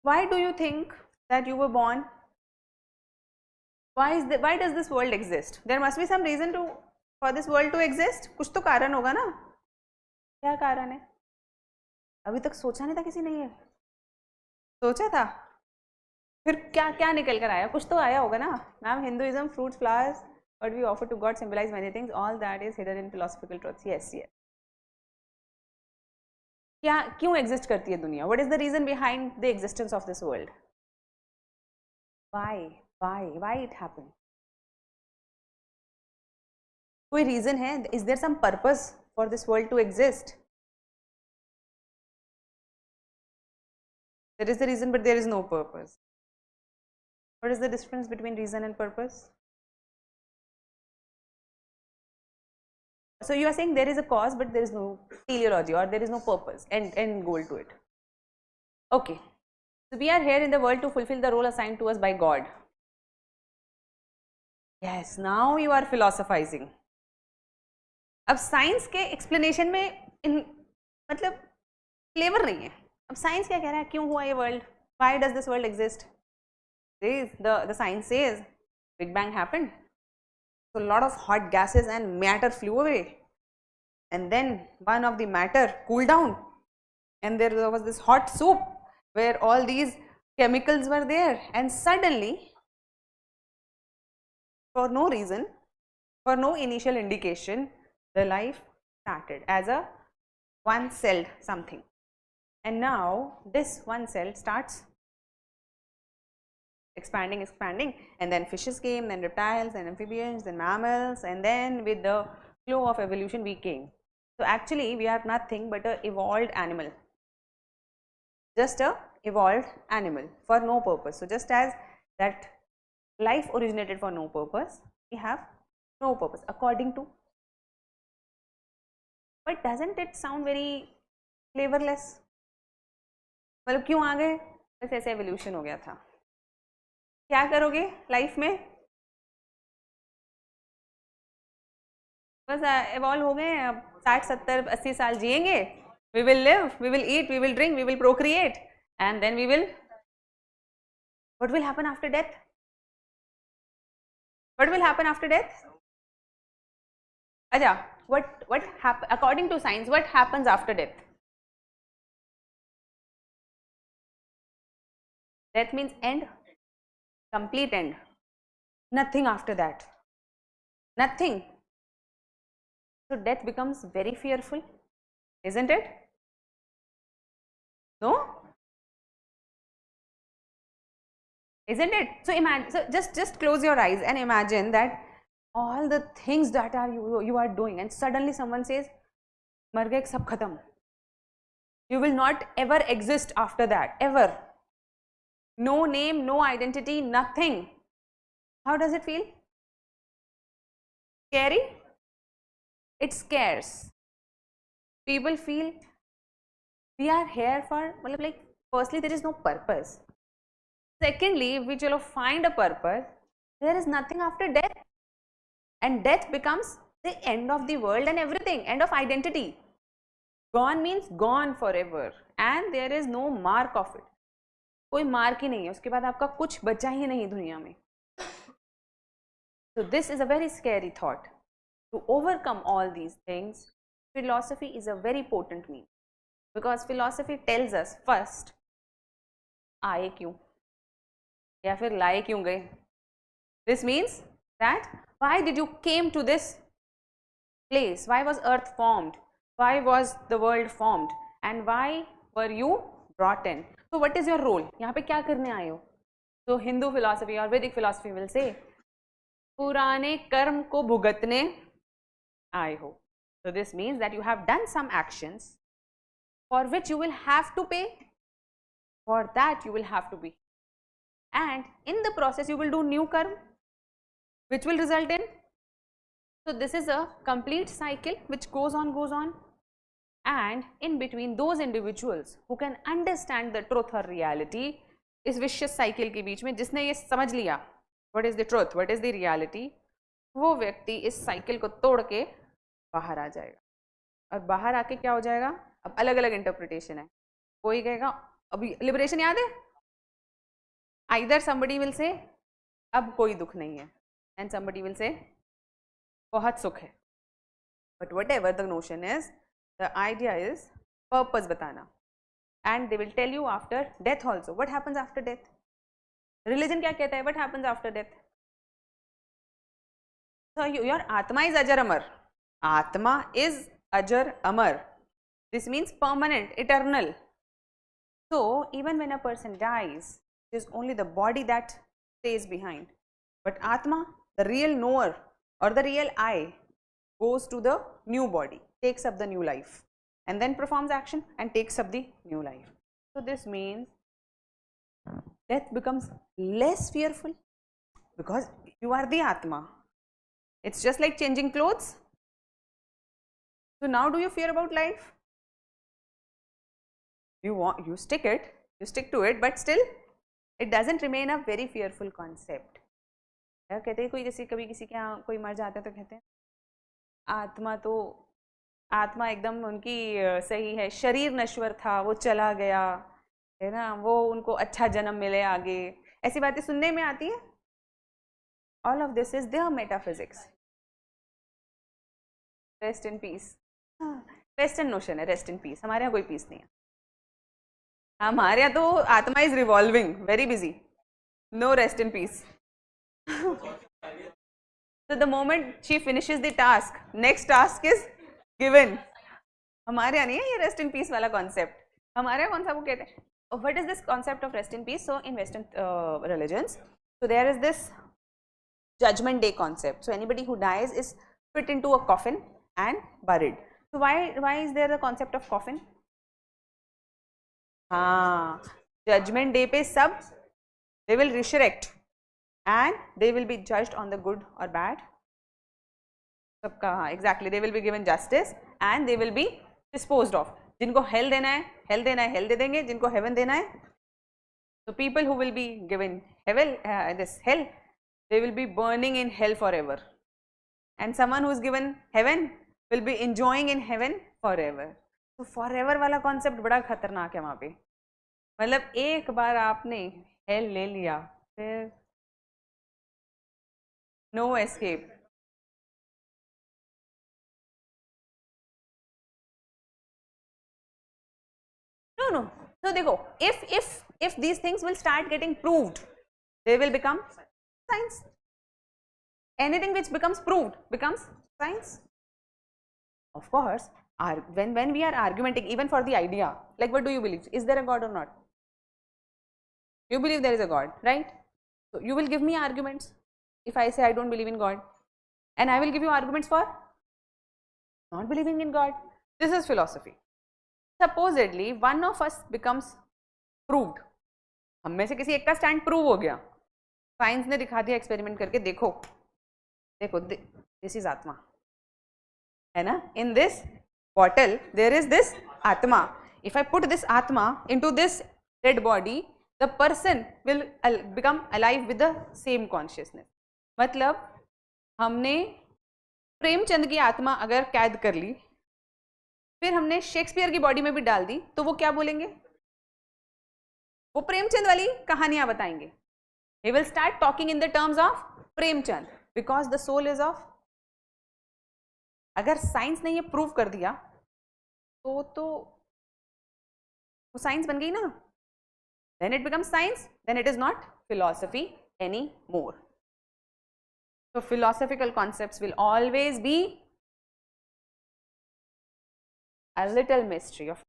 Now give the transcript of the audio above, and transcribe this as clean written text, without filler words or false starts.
why do you think that you were born? Why does this world exist? There must be some reason for this world to exist. कुछ तो कारण होगा ना? क्या कारण है? अभी तक सोचा नहीं था किसी ने ये? सोचा था? फिर क्या क्या निकल कर आया? कुछ तो आया होगा ना? Ma'am, Hinduism, fruits, flowers, what we offer to God symbolize many things. All that is hidden in philosophical truths. Yes, yes. क्या क्यों एग्जिस्ट करती है दुनिया? What is the reason behind the existence of this world? Why it happened? कोई reason है? Is there some purpose for this world to exist? There is a reason, but there is no purpose. What is the difference between reason and purpose? So you are saying there is a cause, but there is no teleology, or there is no purpose and goal to it. Okay. So we are here in the world to fulfill the role assigned to us by God. Yes, now you are philosophizing. अब science के explanation में मतलब flavour नहीं है. अब science क्या कह रहा है? क्यों हुआ ये world? Why does this world exist? The science says Big Bang happened. So a lot of hot gases and matter flew away, and then one of the matter cooled down, and there was this hot soup where all these chemicals were there, and suddenly, for no reason, for no initial indication, the life started as a one-celled something, and now this one cell starts expanding, and then fishes came, then reptiles, then amphibians, then mammals, and then with the flow of evolution we came. So actually we are nothing but a evolved animal, just a evolved animal for no purpose. So just as that life originated for no purpose, we have no purpose according to. But doesn't it sound very flavorless? मतलब क्यों आ गए? बस ऐसे evolution हो गया था. क्या करोगे लाइफ में? बस एवॉल्व हो गए, अब 60, 70, 80 साल जिएंगे. We will live, we will eat, we will drink, we will procreate, and then we will. What will happen after death? What will happen after death? Aja, what happen according to science? What happens after death? Death means end, complete end. Nothing after that. Nothing. So death becomes very fearful, isn't it? No? Isn't it? So imagine. So just close your eyes and imagine that all the things that you are doing, and suddenly someone says, "Mar gaye, sab khatam." You will not ever exist after that, ever. No name, no identity, nothing. How does it feel? Scary? It scares. People feel we are here for, like, firstly, there is no purpose. Secondly, if we find a purpose, there is nothing after death, and death becomes the end of the world and everything, end of identity. Gone means gone forever, and there is no mark of it. कोई mark ही नहीं है, उसके बाद आपका कुछ बचा ही नहीं दुनिया में. So this is a very scary thought. To overcome all these things, philosophy is a very potent means, because philosophy tells us first, आए क्यों या फिर लाए क्यों गए. This means that why did you came to this place? Why was earth formed? Why was the world formed? And why were you brought in? So what is your role? यहाँ पे क्या करने आए हो? So Hindu philosophy or Vedic philosophy will say, पुराने कर्म को भुगतने आए हो. So this means that you have done some actions for which you will have to pay. For that you will have to be, and in the process you will do new karma, which will result in. So this is a complete cycle which goes on, and in between those individuals who can understand the truth or reality, इस vicious cycle के बीच में जिसने ये समझ लिया what is the truth, what is the reality, वो व्यक्ति इस cycle को तोड़ के बाहर आ जाएगा. और बाहर आके क्या हो जाएगा? अब अलग अलग इंटरप्रिटेशन है. कोई कहेगा, अभी लिबरेशन याद है, Either somebody will say अब कोई दुख नहीं है, and somebody will say बहुत सुख है. But whatever the notion is, the idea is purpose बताना. And they will tell you after death also. What happens after death? Religion क्या कहता है? What happens after death? So your Atma is Ajar Amar. Atma is Ajar Amar. This means permanent, eternal. So even when a person dies, it is only the body that stays behind. But Atma, the real knower or the real I, goes to the new body, takes up the new life, and then performs action and takes up the new life. So this means death becomes less fearful because you are the Atma. It's just like changing clothes. So now do you fear about life? You stick to it, but still it doesn't remain a very fearful concept. कहते हैं कोई जैसे कभी किसी के यहाँ कोई मर जाता है तो कहते हैं आत्मा एकदम उनकी सही है, शरीर नश्वर था वो चला गया है ना, वो उनको अच्छा जन्म मिले आगे, ऐसी बातें सुनने में आती है. All of this is their metaphysics. Rest in peace. Western notion है rest in peace. हमारे यहाँ कोई peace नहीं है. हमारे यहाँ तो आत्मा is revolving, very busy. No rest in peace. So the moment she finishes the task, next task is given. हमारे यहाँ नहीं है ये rest in peace वाला concept. हमारे यहाँ कौन सा वो कहते हैं? What is this concept of rest in peace? So in Western religions, so there is this Judgment Day concept. So anybody who dies is put into a coffin and buried. So why is there the concept of coffin? हाँ, Judgment Day पे सब they will resurrect and they will be judged on the good or bad. सबका हाँ exactly, they will be given justice and they will be disposed of. जिनको hell देना है hell दे देंगे, जिनको heaven देना है, so people who will be given this hell, they will be burning in hell forever, and someone who is given heaven will be enjoying in heaven forever. तो forever वाला concept बड़ा खतरनाक है वहाँ पे. मतलब एक बार आपने hell ले लिया फिर no escape. No. So देखो, if these things will start getting proved, they will become science. Anything which becomes proved becomes science. Of course, when we are arguing even for the idea, like what do you believe? Is there a God or not? You believe there is a God, right? So you will give me arguments if I say I don't believe in God, and I will give you arguments for not believing in God. This is philosophy. Supposedly one of us becomes proved. हम में से किसी एक का stand prove हो गया, science ने दिखा दिया एक्सपेरिमेंट करके, देखो दिस इज आत्मा है ना, in this bottle there is this atma. If I put this atma into this dead body, the person will become alive with the same consciousness. मतलब हमने प्रेमचंद की आत्मा अगर कैद कर ली, फिर हमने शेक्सपियर की बॉडी में भी डाल दी, तो वो क्या बोलेंगे? वो प्रेमचंद वाली कहानियां बताएंगे. He will start talking in the terms of Premchand because the soul is of. अगर साइंस ने ये प्रूव कर दिया तो वो साइंस बन गई ना. Then it becomes science, then it is not philosophy anymore. So philosophical concepts will always be a little mystery of